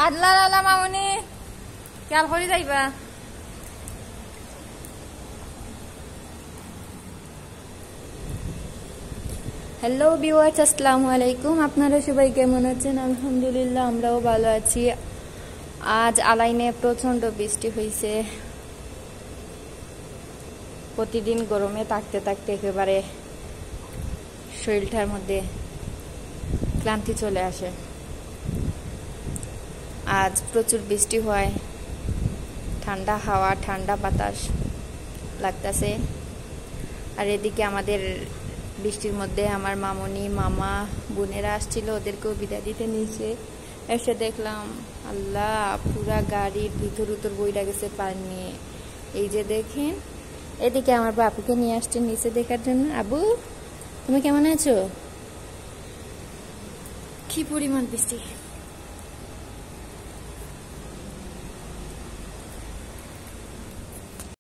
আল্লাহ আল্লাহ মামনি খেয়াল করে যাইবা। হ্যালো ভিউয়ার্স, আসসালামু আলাইকুম। আপনারা সবাই কেমন আছেন? আলহামদুলিল্লাহ আমরাও ভালো আছি। আজ আলাইনে প্রচন্ড বৃষ্টি হয়েছে। প্রতিদিন গরমে থাকতে থাকতে একেবারে শরীরটার মধ্যে ক্লান্তি চলে আসে। আজ প্রচুর বৃষ্টি হয়, ঠান্ডা হাওয়া ঠান্ডা বাতাস লাগতেছে। আর এদিকে আমাদের বৃষ্টির মধ্যে আমার মামনি মামা বোনেরা আসছিল, ওদেরকেও বিদায় দিতে নিয়েছে। এসে দেখলাম আল্লাহ পুরা গাড়ির ভিতর উতর বইরা গেছে পানি নিয়ে। এই যে দেখেন, এদিকে আমার বাপুকে নিয়ে আসছে নিচে দেখার জন্য। আবু তুমি কেমন আছো? কি পরিমাণ বৃষ্টি!